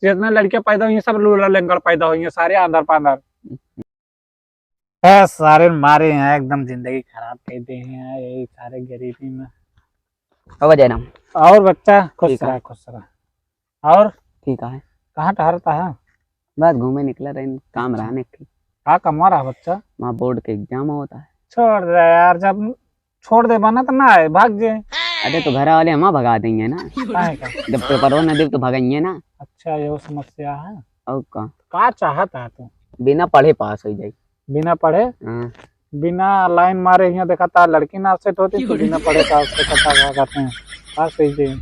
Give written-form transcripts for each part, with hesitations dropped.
जितने लड़कियां पैदा हुई हैं सब लूला लंगड़ पैदा हुई हैं, सारे आंदर पांदर है, सारे मारे हैं एकदम, जिंदगी खराब कर दी है यही सारे गरीबी में। अब जयराम और बच्चा खुश ठीक है। रहा खुश रहा। और ठीक है, कहाँ ठहरता है? बस घूमे निकला रहे, काम रहने की। कहाँ कमा रहा बच्चा? वहाँ बोर्ड के एग्जाम होता है। छोड़ दे यार, जब छोड़ दे बना तो ना है, भाग जे। अरे तो घर वाले हम भगा देंगे ना, काहे का? जब पेपर हो ना दे तो भगाएंगे ना। अच्छा ये वो समस्या है। और का चाहता है तू? बिना पढ़े पास हो जाए। बिना पढ़े हाँ। बिना लाइन मारे यहाँ देखा था लड़की ना सेट होती तो बिना पढ़े का उससे पता क्या करते हैं। पास हो जाए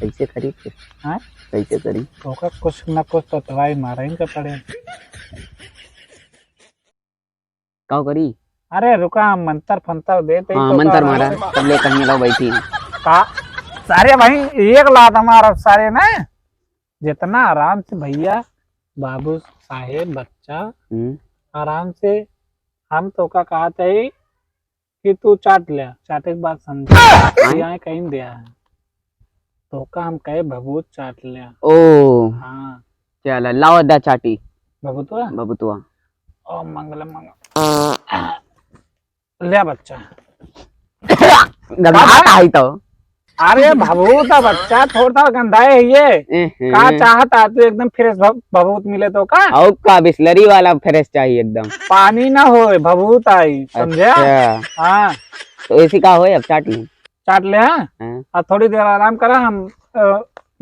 कैसे खरीद के हाँ? कैसे करी? तो कुछ न कुछ तो दवाई मारे इनके पड़े। क्या करी? अरे रुका, मंतर फंतर देते हाँ मंत्र मारा, सब ले कहीं लोग बैठी हैं। का सारे भाई एक लात हमारा सारे ना, जितना आराम से भैया बाबू साहेब बच्चा आराम से, हम तो का कहा थे कि तू चाट ले, चाटे के बाद समझा कहीं दिया है तो का हम कहे भभूत चाट लिया। ओ हाँ चल लाओ दा चाटी भभूतवा बबुतुआ। ओ मंगल मंगल लिया बच्चा। गंदा है तो। अरे भभूत बच्चा थोड़ा गंदा है ये। का चाहता तू एकदम फ्रेश भभूत मिले तो का? और का बिस्लरी वाला फ्रेश चाहिए एकदम, पानी ना हो भभूत आई, समझा? अच्छा। हाँ तो ऐसी का हो अब चाट ली। चाट ले। हाँ और थोड़ी देर आराम करा, हम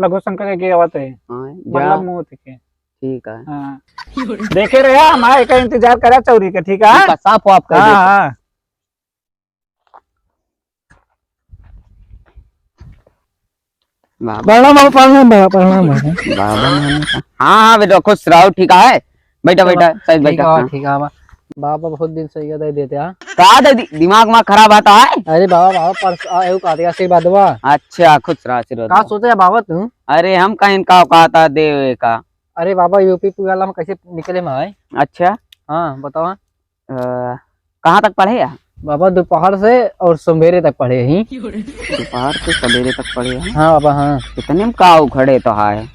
लघु शंकर के आवत है मतलब मुंह के। ठीक है। हाँ देखे रहे हमारे का इंतजार करा चौरी के। ठीक है साफ आप कर। हाँ हाँ प्रणाम प्रणाम। हाँ हाँ बेटा खुश रहो। ठीक है बेटा बेटा सही बेटा। ठीक है बाबा बहुत दिन से ये दे देते हैं। कहा दिमाग में खराब आता है। अरे बाबा परस आयु का दिया से बादवा। अच्छा खुश रहा सिरो। का सोचे है बाबा तू? अरे हम कहीं का औकात देवे का। अरे बाबा यूपी वाला में कैसे निकले में आए? अच्छा हाँ बताओ। कहाँ तक पढ़े या? बाबा दोपहर से और सवेरे तक पढ़े ही। दोपहर से सवेरे तक पढ़े हैं? हाँ बाबा हाँ। कितने में का खड़े तो है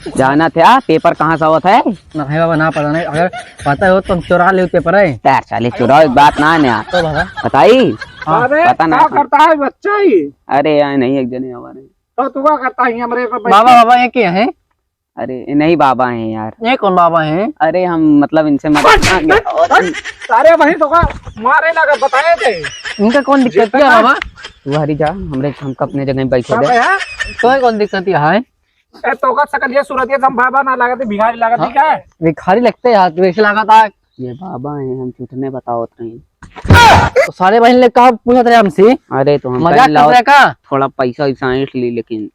जाना था। पेपर कहाँ से होता है? ना है बाबा ना पता नहीं, अगर पता हो तो हम चुरा ले पेपर है। यार साले चुराओ एक बात ना है तो बाबा बताई। अरे पता ना क्या करता है बच्चा ही? अरे यार नहीं एक जने हमारे। तो तू क्या करता है हमरे पे? बाबा बाबा ये क्या है? अरे नहीं बाबा हैं यार। ये कौन बाबा है? अरे हम मतलब इनसे सारे वही तो का मारे लगा बताए थे। इनका कौन दिक्कत है बाबा? तू हरी जा, हम अपने जगह बैठे दे। तो कौन दिक्कत है? ए तो का सकल ये सूरत ये हम बाबा ना लागत भिखारी लागत ठीक है। भिखारी लगते हैं यार, वैसे लगा था ये बाबा हैं, हम झूठने बताओ नहीं। तो सारे बहन ले कहा पूछत रहे हमसे। अरे तो हम मजाक कर रहे का? थोड़ा पैसा वैसा ऐंठ ली लेकिन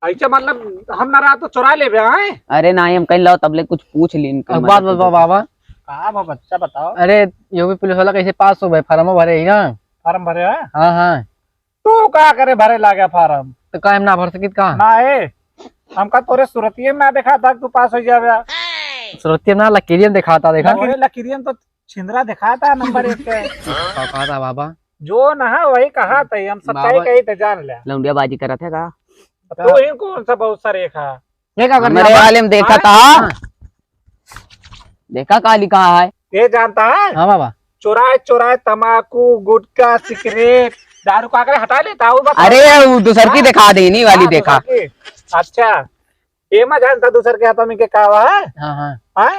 ऐसा मतलब हम ना रहा तो चुरा ले आए। अरे ना हम कहीं लाओ तबले कुछ पूछ ली इनका बात बाबा। कहा बच्चा बताओ। अरे यूपी पुलिस वाला कैसे पास हो गए? फार्म भरे ही ना? फार्म भरे है? हाँ हाँ। तू क्या करे भरे लागे फार्म? तो का हम ना भर सकित का? ना है हमका तोरे सूरतीय में देखा था तू पास हो जावे। सूरतीय ना लकीरियन दिखाता देखा। लकीरियन तो छिंदरा दिखा था नंबर 1 के। कहा था बाबा जो ना वही कहा था, हम सच्चाई कही थे जान ले। लौंडिया बाजी करा था का? तो ही कौन सा बहुत सारे रेखा ये क्या मेरे वाले में देखा था। देखा का लिखा है? ये जानता है? हाँ बाबा। चुराए चुराए तमाकू गुटखा सिगरेट दारू का हटा लेता हूँ। अरे वो दूसर की दिखा दे नहीं वाली देखा। अच्छा ये मैं जानता दूसर के हाथों में के कहा है। हाँ हाँ।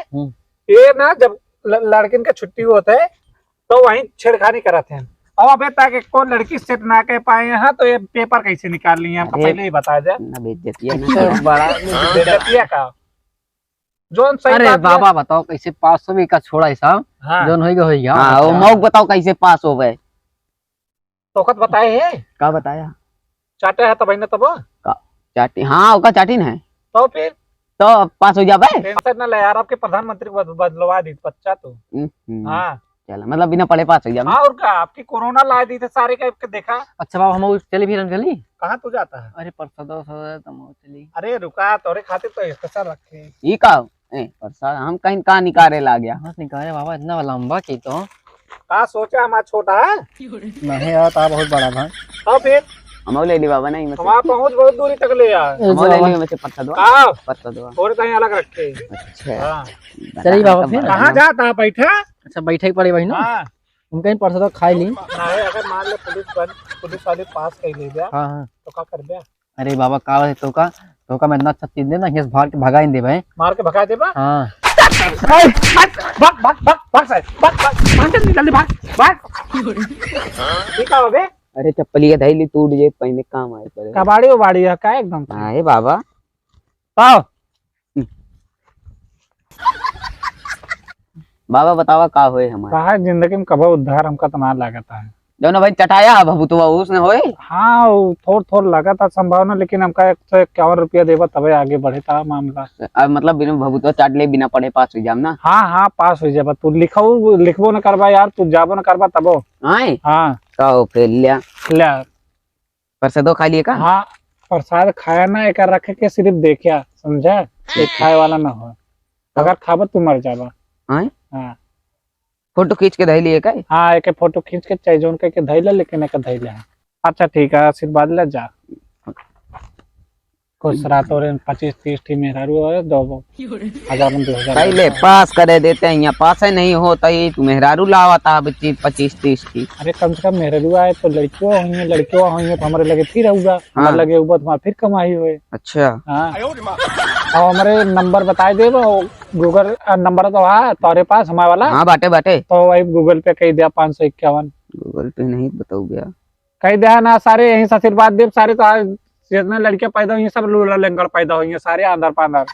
ये ना जब लड़किन का छुट्टी होते है तो वहीं छेड़खानी कराते हैं। अब अबे ताकि कौन लड़की सेट ना कर पाए हैं तो ये पेपर कैसे निकाल लिए हमको पहले ही बता दे। बेइज्जती का जोन सही। अरे बाबा बताओ कैसे पास हो का छोड़ा हिसाब जोन होइगा। हाँ वो मौक बताओ कैसे पास हो गए? तोखत बताए है का बताया? चाटे है तो भाई ना तब चाटी। हाँ ओका चाटी है तो फिर तो पास हो जाबे। टेंशन ना ले यार, आपके प्रधानमंत्री को बदलवा दी बच्चा तो। हाँ चला मतलब बिना पढ़े पास हो जाबे। हाँ और क्या आपकी कोरोना ला दी थे सारे का देखा। अच्छा बाबा हम चली फिर चली। कहाँ तू जाता है? अरे परसों चली। अरे रुका तोरे खातिर तो स्पेशल रखे ये का परसा हम कहीं का निकाले ला गया। निकाले बाबा इतना लंबा की तो का सोचा हमारा छोटा है नहीं यार ता बहुत बड़ा था। तो फिर हम ले ली बाबा नहीं मतलब वहाँ पहुँच बहुत दूरी तक ले यार। ए हम ले बाबा। ली मतलब पत्ता दो आओ पत्ता दो। थोड़े कहीं अलग रखे। अच्छा हाँ चलिए बाबा फिर। कहाँ जाता बैठा? अच्छा बैठे ही पड़े भाई ना, हाँ हम कहीं परसों तो खाई ली। नहीं अगर मान ले पुलिस वाले पास कहीं ले गया हाँ हाँ। तो क्या कर दिया? अरे बाबा का है तो का मैं इतना अच्छा चीज दे ना, ये भाग के भगा ही दे भाई। मार के भगा दे बा। हाँ भाग भाग भाग भाग भाग साहब, भाग जल्दी भाग भाग। ठीक है बे अरे चप्पली का धैली टूट जाए पहले काम आए पर कबाड़ी उबाड़ी है का एकदम। हां बाबा आओ बाबा बतावा का होए हमारे कहा जिंदगी में कभी उद्धार हमका तो ना लगता है। जो ना भाई चटाया बबू तो उसने होए हाँ थोड़ थोड़ लगा था संभावना, लेकिन हमका 151 रुपया देवा तबे आगे बढ़े था मामला। अब मतलब बिना बबू तो चाट ले बिना पढ़े पास हो जाम ना। हाँ हाँ पास हो जाबा, तू लिखबो न करबा यार, तू जाबो न करबा तबो। आए हाँ तो फिर लिया ले पर से दो खा लिए का। हाँ प्रसाद खाया ना एक रखे के सिर्फ देखिया समझा, एक खाए वाला ना हो, अगर खाबा तू मर जाबा। आए हाँ फोटो खींच के धैली है का। हाँ एक फोटो खींच के चाहिए जोन के धैले, लेकिन एक धैले है। अच्छा ठीक है आशीर्वाद ले जा। कुछ रात और 25-30 टी मेहरारू है, 2000 पहले पास करे देते हैं, यहाँ पास है नहीं होता ही तू मेहरारू लावा था बच्ची 25-30 की। अरे कम से कम मेहरारू आए तो लड़कियों होंगे, लड़कियों होंगे तो हमारे लगे फिर होगा, हमारे लगे होगा तो फिर कमाई हुए। अच्छा हाँ और हमारे नंबर बताए दे, गूगल नंबर तो है तुम्हारे पास हमारे वाला। हाँ बाटे बाटे तो वही गूगल पे कही दिया 551 गूगल पे नहीं बताओ गया कही दिया ना। सारे यहीं से आशीर्वाद देव, सारे तो जितने लड़कियां पैदा हुई सब लूला लंगड़ पैदा हुई है, सारे अंदर पांदर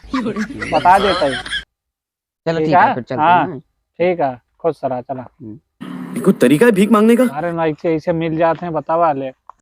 बता देता है। चलो ठीक ठीक है है? फिर चलते हाँ। हैं। ठीक है खुश रहा चला। कोई तरीका है भीख मांगने का? अरे ना ऐसे मिल जाते हैं बतावा ले।